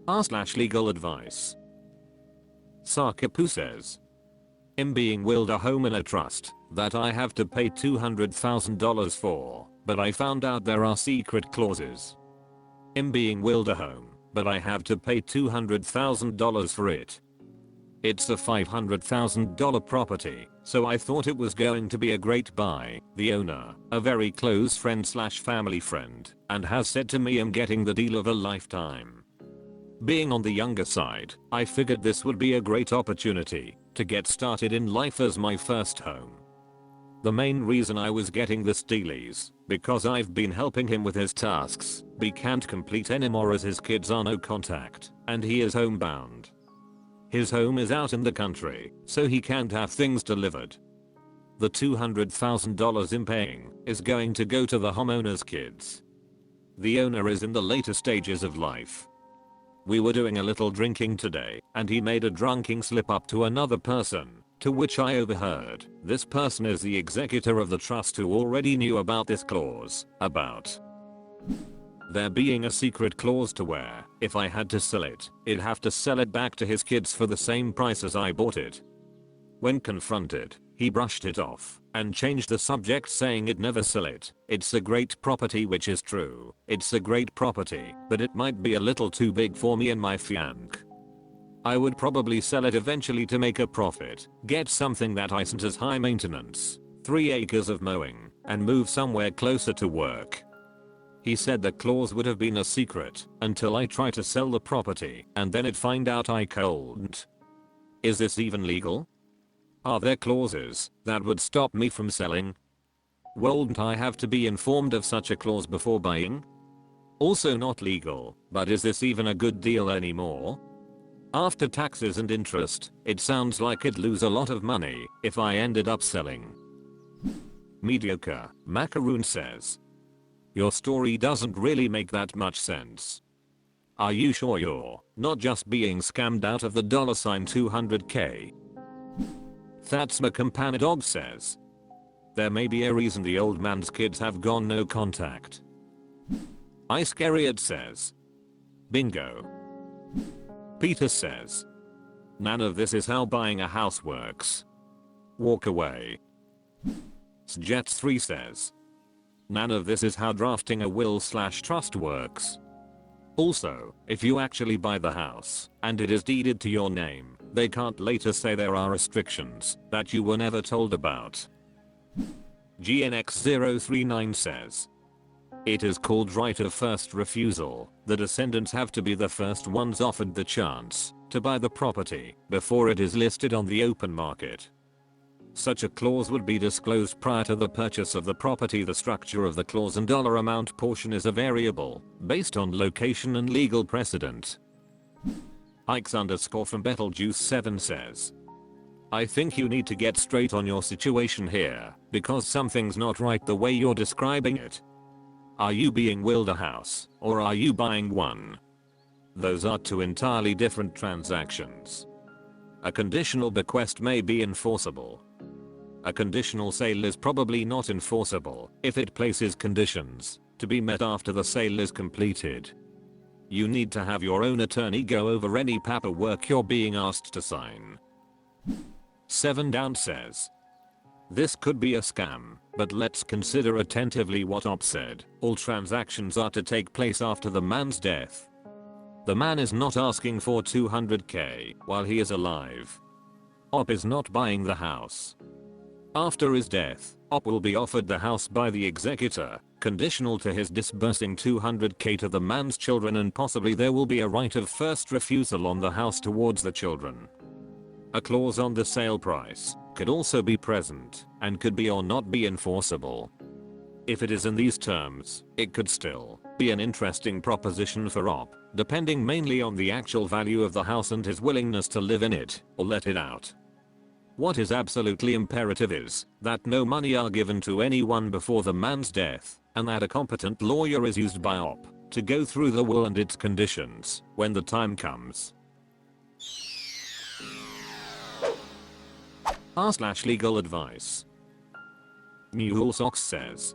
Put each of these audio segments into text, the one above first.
r/legal advice. Sakapu says, I'm being willed a home in a trust that I have to pay $200,000 for, but I found out there are secret clauses. I'm being willed a home, but I have to pay $200,000 for it. It's a $500,000 property, so I thought it was going to be a great buy. The owner, a very close friend/family friend, and has said to me I'm getting the deal of a lifetime. Being on the younger side, I figured this would be a great opportunity to get started in life as my first home. The main reason I was getting this deal is because I've been helping him with his tasks but he can't complete anymore as his kids are no contact and he is homebound. His home is out in the country, so he can't have things delivered. The $200,000 I'm paying is going to go to the homeowner's kids. The owner is in the later stages of life. We were doing a little drinking today and he made a drunken slip up to another person, to which I overheard. This person is the executor of the trust who already knew about this clause, about there being a secret clause to where, if I had to sell it, I'd have to sell it back to his kids for the same price as I bought it. When confronted, he brushed it off and changed the subject saying I'd never sell it. It's a great property, which is true. It's a great property, but it might be a little too big for me and my fiancé. I would probably sell it eventually to make a profit, get something that isn't as high maintenance, 3 acres of mowing, and move somewhere closer to work. He said the clause would have been a secret until I try to sell the property and then I'd find out I couldn't. Is this even legal? Are there clauses that would stop me from selling? Wouldn't I have to be informed of such a clause before buying? Also not legal, but is this even a good deal anymore? After taxes and interest, it sounds like I'd lose a lot of money if I ended up selling. Mediocre Macaroon says, your story doesn't really make that much sense. Are you sure you're not just being scammed out of the $200K? That's my companion dog says, there may be a reason the old man's kids have gone no contact. Ice Carriot says, bingo. Peter says, none of this is how buying a house works. Walk away. Jets3 says, none of this is how drafting a will/trust works. Also, if you actually buy the house and it is deeded to your name, they can't later say there are restrictions that you were never told about. GNX039 says, it is called right of first refusal. The descendants have to be the first ones offered the chance to buy the property before it is listed on the open market. Such a clause would be disclosed prior to the purchase of the property. The structure of the clause and dollar amount portion is a variable based on location and legal precedent. Ikes_from Betelgeuse 7 says, I think you need to get straight on your situation here because something's not right the way you're describing it. Are you being willed a house or are you buying one? Those are two entirely different transactions. A conditional bequest may be enforceable. A conditional sale is probably not enforceable if it places conditions to be met after the sale is completed. You need to have your own attorney go over any paperwork you're being asked to sign. 7 Down says, this could be a scam, but let's consider attentively what Op said. All transactions are to take place after the man's death. The man is not asking for $200K while he is alive. Op is not buying the house. After his death, Op will be offered the house by the executor, conditional to his disbursing $200K to the man's children, and possibly there will be a right of first refusal on the house towards the children. A clause on the sale price could also be present and could be or not be enforceable. If it is in these terms, it could still be an interesting proposition for Op, depending mainly on the actual value of the house and his willingness to live in it or let it out. What is absolutely imperative is that no money are given to anyone before the man's death, and that a competent lawyer is used by Op to go through the will and its conditions when the time comes. r/legal advice. Mule Socks says,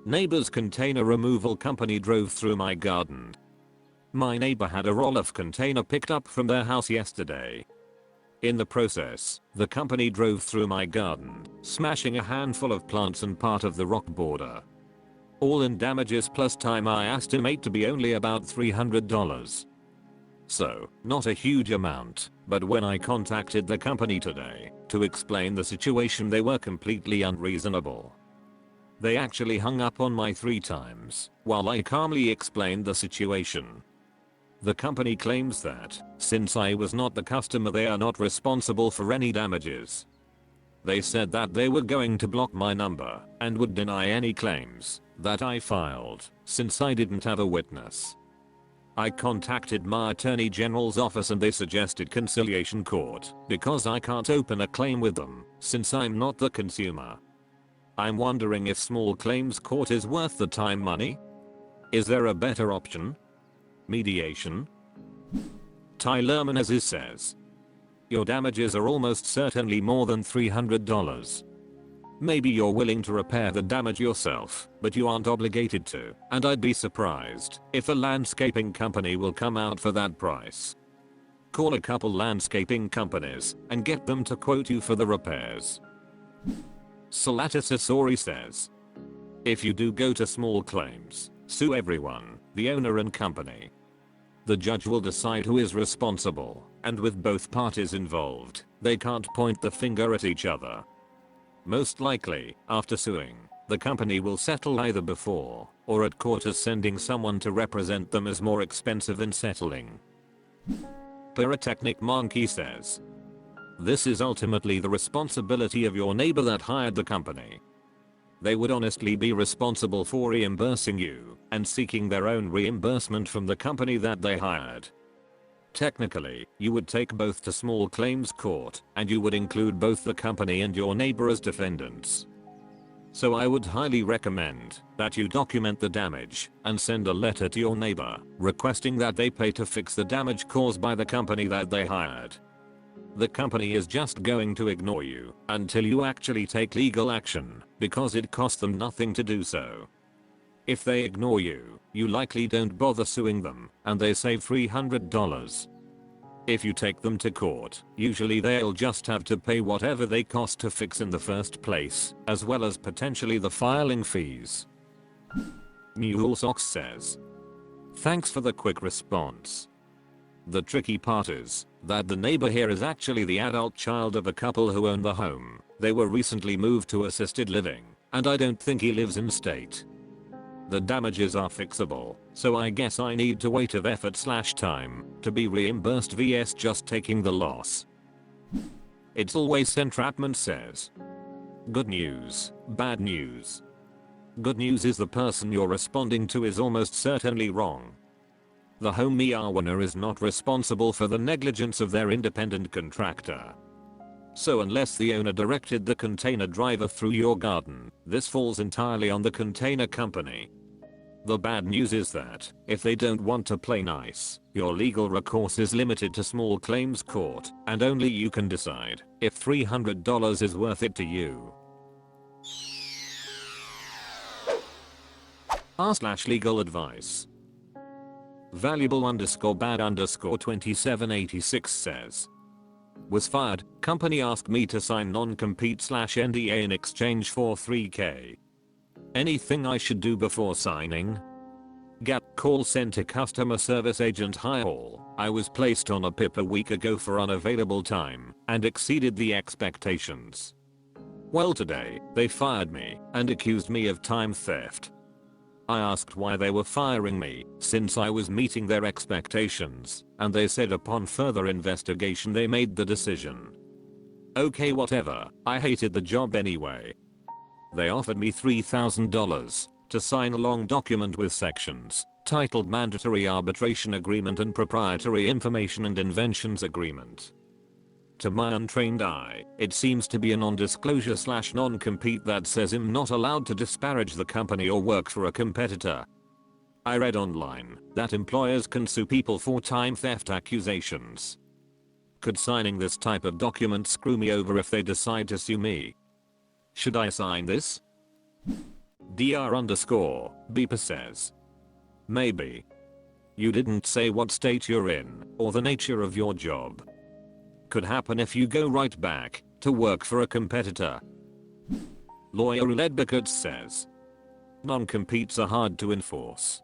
neighbor's container removal company drove through my garden. My neighbor had a roll-off container picked up from their house yesterday. In the process, the company drove through my garden, smashing a handful of plants and part of the rock border. All in damages plus time I estimate to be only about $300. So, not a huge amount, but when I contacted the company today to explain the situation, they were completely unreasonable. They actually hung up on me 3 times while I calmly explained the situation. The company claims that, since I was not the customer, they are not responsible for any damages. They said that they were going to block my number and would deny any claims that I filed since I didn't have a witness. I contacted my attorney general's office and they suggested conciliation court because I can't open a claim with them since I'm not the consumer. I'm wondering if small claims court is worth the time money? Is there a better option? Mediation? Tyler Menezes says, your damages are almost certainly more than $300. Maybe you're willing to repair the damage yourself, but you aren't obligated to, and I'd be surprised if a landscaping company will come out for that price. Call a couple landscaping companies and get them to quote you for the repairs. Salatis Asori says, if you do go to small claims, sue everyone, the owner and company. The judge will decide who is responsible, and with both parties involved, they can't point the finger at each other. Most likely, after suing, the company will settle either before or at court, as sending someone to represent them is more expensive than settling. Pyrotechnic Monkey says, this is ultimately the responsibility of your neighbor that hired the company. They would honestly be responsible for reimbursing you and seeking their own reimbursement from the company that they hired. Technically, you would take both to small claims court and you would include both the company and your neighbor as defendants. So I would highly recommend that you document the damage and send a letter to your neighbor requesting that they pay to fix the damage caused by the company that they hired. The company is just going to ignore you until you actually take legal action because it costs them nothing to do so. If they ignore you, you likely don't bother suing them and they save $300. If you take them to court, usually they'll just have to pay whatever they cost to fix in the first place, as well as potentially the filing fees. Newellsox says, thanks for the quick response. The tricky part is that the neighbor here is actually the adult child of a couple who own the home. They were recently moved to assisted living, and I don't think he lives in state. The damages are fixable, so I guess I need to wait of effort/time to be reimbursed vs just taking the loss. It's always Entrapment says, good news, bad news. Good news is the person you're responding to is almost certainly wrong. The homeowner is not responsible for the negligence of their independent contractor. So unless the owner directed the container driver through your garden, this falls entirely on the container company. The bad news is that, if they don't want to play nice, your legal recourse is limited to small claims court, and only you can decide if $300 is worth it to you. r/legal advice. Valuable_bad_2786 says, was fired, company asked me to sign non-compete/NDA in exchange for $3K. Anything I should do before signing? Gap call center customer service agent. Hi all, I was placed on a PIP a week ago for unavailable time and exceeded the expectations. Well, today, they fired me and accused me of time theft. I asked why they were firing me since I was meeting their expectations, and they said upon further investigation they made the decision. Okay, whatever, I hated the job anyway. They offered me $3,000 to sign a long document with sections titled Mandatory Arbitration Agreement and Proprietary Information and Inventions Agreement. To my untrained eye, it seems to be a non-disclosure/non-compete that says I'm not allowed to disparage the company or work for a competitor. I read online that employers can sue people for time theft accusations. Could signing this type of document screw me over if they decide to sue me? Should I sign this? Dr_Beeper says, maybe. You didn't say what state you're in or the nature of your job. Could happen if you go right back to work for a competitor. Lawyer Ledbacott says non-competes are hard to enforce.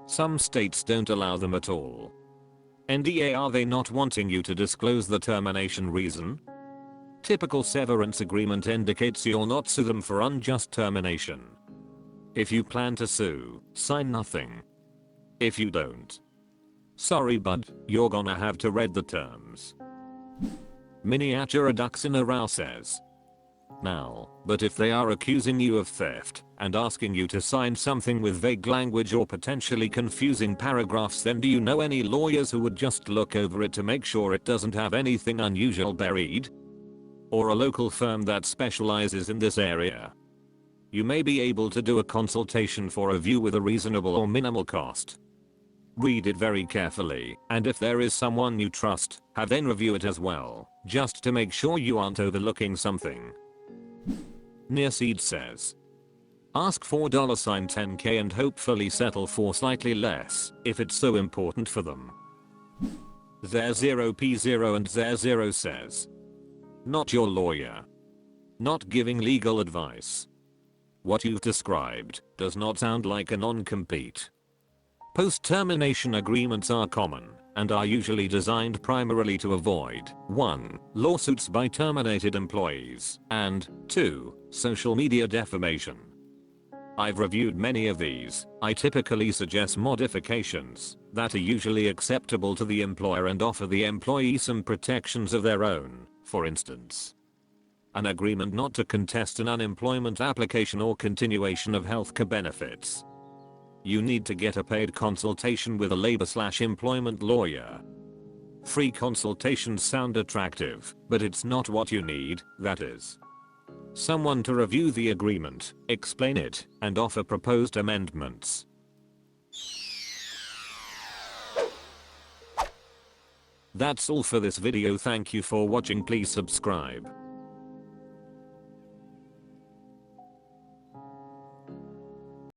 Some states don't allow them at all. NDA, are they not wanting you to disclose the termination reason? Typical severance agreement indicates you'll not sue them for unjust termination. If you plan to sue, sign nothing. If you don't, sorry bud, you're gonna have to read the terms. Miniature ducks in a row says now, but if they are accusing you of theft and asking you to sign something with vague language or potentially confusing paragraphs, then do you know any lawyers who would just look over it to make sure it doesn't have anything unusual buried? Or a local firm that specializes in this area? You may be able to do a consultation for review with a reasonable or minimal cost. Read it very carefully, and if there is someone you trust, have them review it as well, just to make sure you aren't overlooking something. Nearseed says ask for $10k and hopefully settle for slightly less if it's so important for them. There's 0p0 and there's 0 says not your lawyer. Not giving legal advice. What you've described does not sound like a non-compete. Post-termination agreements are common and are usually designed primarily to avoid 1. Lawsuits by terminated employees and 2. Social media defamation. I've reviewed many of these. I typically suggest modifications that are usually acceptable to the employer and offer the employee some protections of their own. For instance, an agreement not to contest an unemployment application or continuation of healthcare benefits. You need to get a paid consultation with a labor/employment lawyer. Free consultations sound attractive, but it's not what you need, that is. Someone to review the agreement, explain it, and offer proposed amendments. That's all for this video. Thank you for watching. Please subscribe.